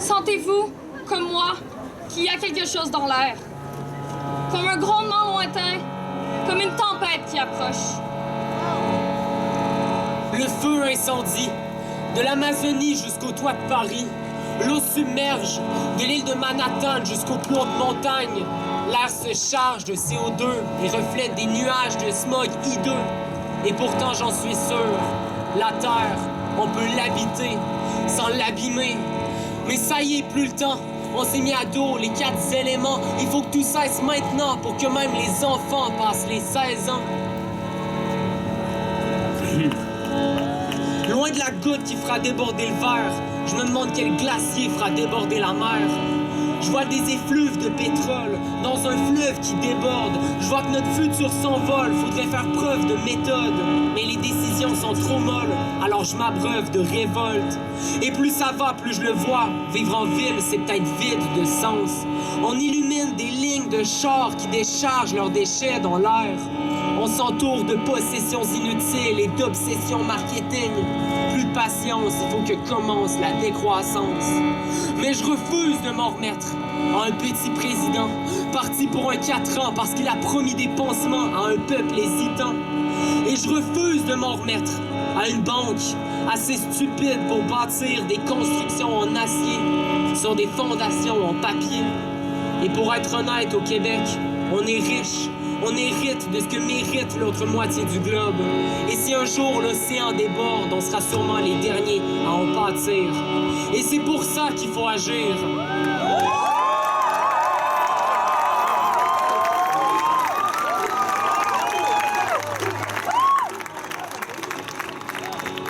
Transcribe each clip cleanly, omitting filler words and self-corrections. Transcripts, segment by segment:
Sentez-vous, comme moi, qu'il y a quelque chose dans l'air? Comme un grondement lointain, comme une tempête qui approche. Le feu incendie, de l'Amazonie jusqu'au toit de Paris. L'eau submerge, de l'île de Manhattan jusqu'au plus haut de montagne. L'air se charge de CO2 et reflète des nuages de smog hideux. Et pourtant, j'en suis sûr, la Terre, on peut l'habiter sans l'abîmer. Mais ça y est, plus le temps. On s'est mis à dos les 4 éléments. Il faut que tout cesse maintenant pour que même les enfants passent les 16 ans. Loin de la goutte qui fera déborder le verre, je me demande quel glacier fera déborder la mer. Je vois des effluves de pétrole dans un fleuve qui déborde. Je vois que notre futur s'envole, faudrait faire preuve de méthode. Mais les décisions sont trop molles, alors je m'abreuve de révolte. Et plus ça va, plus je le vois. Vivre en ville, c'est peut-être vide de sens. On illumine des lignes de chars qui déchargent leurs déchets dans l'air. On s'entoure de possessions inutiles et d'obsessions marketing. Plus de patience, il faut que commence la décroissance. Mais je refuse de m'en remettre à un petit président parti pour un 4 ans parce qu'il a promis des pansements à un peuple hésitant. Et je refuse de m'en remettre à une banque assez stupide pour bâtir des constructions en acier sur des fondations en papier. Et pour être honnête, au Québec, on est riche. On hérite de ce que mérite l'autre moitié du globe. Et si un jour l'océan déborde, on sera sûrement les derniers à en pâtir. Et c'est pour ça qu'il faut agir.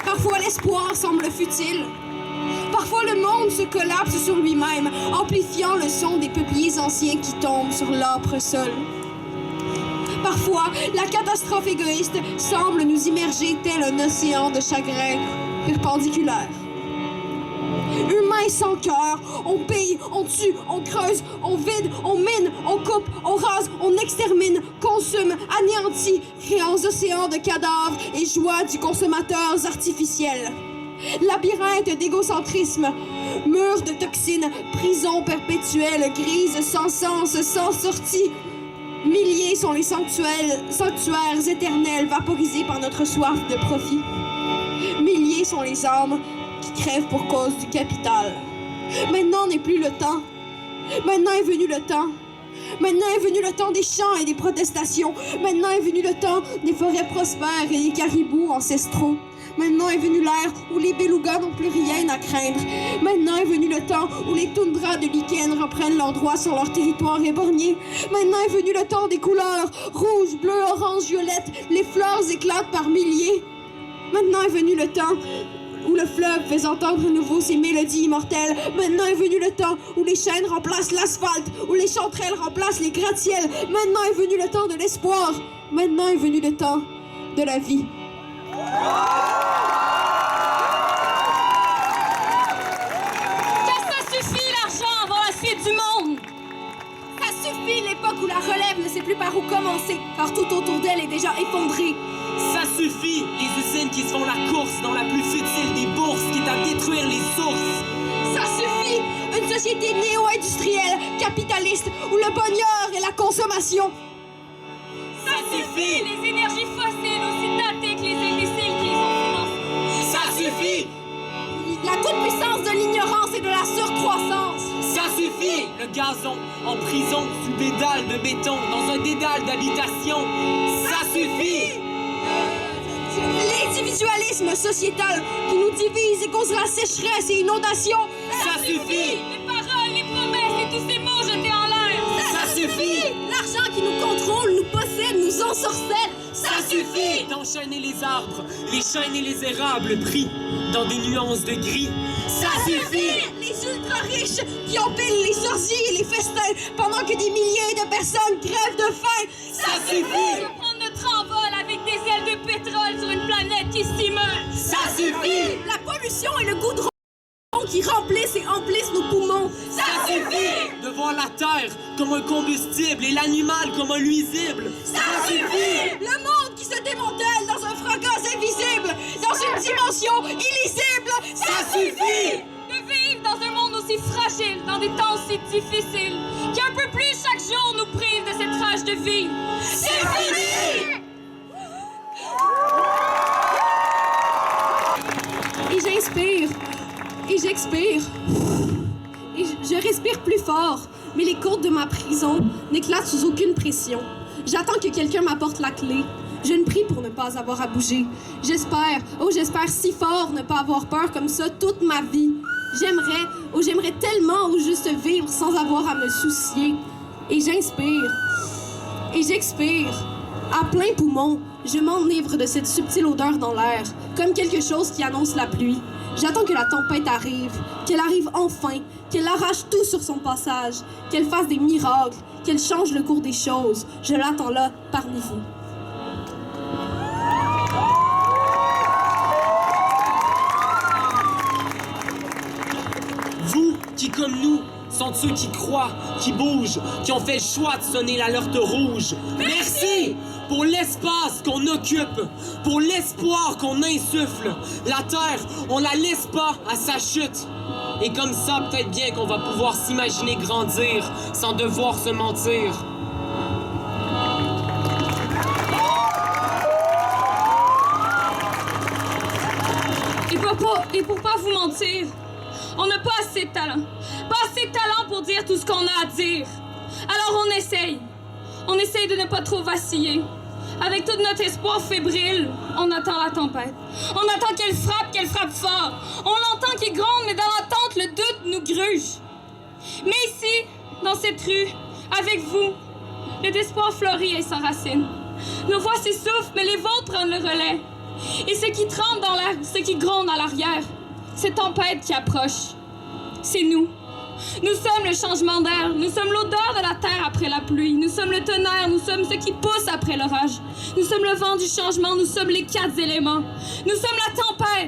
Parfois l'espoir semble futile. Parfois le monde se collapse sur lui-même, amplifiant le son des peupliers anciens qui tombent sur l'âpre sol. Parfois, la catastrophe égoïste semble nous immerger tel un océan de chagrin perpendiculaire. Humains sans cœur, on pille, on tue, on creuse, on vide, on mine, on coupe, on rase, on extermine, consume, anéantit, créant océans de cadavres et joie du consommateur artificiel. Labyrinthe d'égocentrisme, mur de toxines, prison perpétuelle, grise sans sens, sans sortie. Milliers sont les sanctuaires éternels vaporisés par notre soif de profit. Milliers sont les âmes qui crèvent pour cause du capital. Maintenant n'est plus le temps. Maintenant est venu le temps. Maintenant est venu le temps des chants et des protestations. Maintenant est venu le temps des forêts prospères et des caribous ancestraux. Maintenant est venu l'ère où les belugas n'ont plus rien à craindre. Maintenant est venu le temps où les toundras de lichen reprennent leurs droits sur leur territoire éborgné. Maintenant est venu le temps des couleurs rouge, bleu, orange, violette. Les fleurs éclatent par milliers. Maintenant est venu le temps où le fleuve fait entendre à nouveau ses mélodies immortelles. Maintenant est venu le temps où les chênes remplacent l'asphalte, où les chanterelles remplacent les gratte-ciels. Maintenant est venu le temps de l'espoir. Maintenant est venu le temps de la vie. Que ça suffit, l'argent, avant la suite du monde! Ça suffit l'époque où la relève ne sait plus par où commencer, car tout autour d'elle est déjà effondré. Ça suffit, les usines qui se font la course dans la plus futile des bourses, qui est à détruire les sources. Ça suffit, une société néo-industrielle, capitaliste, où le bonheur est la consommation. Ça suffit! Les énergies fossiles aussi datées que les imbéciles qui les ont financées. Ça suffit! La toute-puissance de l'ignorance et de la surcroissance. Ça suffit! Le gazon en prison sous des dalles de béton dans un dédale d'habitation. Ça suffit! L'individualisme sociétal qui nous divise et causera sécheresse et inondation. Ça suffit! Les paroles, les promesses et tous ces mots jetés en l'air. Ça suffit! L'argent qui nous contrôle, nous possède, nous ensorcelle. Ça suffit! D'enchaîner les arbres, les chênes et les érables pris dans des nuances de gris. Ça suffit! Les ultra-riches qui empilent les orgies et les festins pendant que des milliers de personnes crèvent de faim. Ça suffit! Prendre notre envol avec des ailes de pétrole sur une planète qui s'immole. Ça suffit! La pollution et le goudron qui remplissent et emplissent nos poumons. Ça suffit! De voir la terre comme un combustible et l'animal comme un nuisible. Ça suffit! Le monde qui se démantèle dans un fracas invisible, dans une dimension illisible. Ça suffit! De vivre dans un monde aussi fragile dans des temps si difficiles, qui un peu plus chaque jour nous prive de cette rage de vie. C'est fini! Et j'inspire. Et j'expire. Et je respire plus fort. Mais les côtes de ma prison n'éclatent sous aucune pression. J'attends que quelqu'un m'apporte la clé. Je ne prie pour ne pas avoir à bouger. J'espère, oh j'espère si fort ne pas avoir peur comme ça toute ma vie. J'aimerais tellement au juste vivre sans avoir à me soucier. Et j'inspire. Et j'expire. À plein poumon, je m'enivre de cette subtile odeur dans l'air, comme quelque chose qui annonce la pluie. J'attends que la tempête arrive, qu'elle arrive enfin, qu'elle arrache tout sur son passage, qu'elle fasse des miracles, qu'elle change le cours des choses. Je l'attends là, parmi vous. Vous, qui comme nous, sont ceux qui croient, qui bougent, qui ont fait le choix de sonner l'alerte rouge. Merci pour l'espace qu'on occupe, pour l'espoir qu'on insuffle. La terre, on la laisse pas à sa chute. Et comme ça, peut-être bien qu'on va pouvoir s'imaginer grandir sans devoir se mentir. Et pour pas vous mentir, on n'a pas assez de talent. Pas assez de talent pour dire tout ce qu'on a à dire. Alors on essaye. On essaye de ne pas trop vaciller. Avec tout notre espoir fébrile, on attend la tempête. On attend qu'elle frappe fort. On l'entend qui gronde, mais dans l'attente, le doute nous gruge. Mais ici, dans cette rue, avec vous, le désespoir fleurit et s'enracine. Nos voix s'essoufflent, mais les vôtres prennent le relais. Et ce qui tremble dans l'air, ce qui gronde à l'arrière, cette tempête qui approche, c'est nous. Nous sommes le changement d'air, nous sommes l'odeur de la terre après la pluie, nous sommes le tonnerre, nous sommes ce qui pousse après l'orage, nous sommes le vent du changement, nous sommes les 4 éléments, nous sommes la tempête.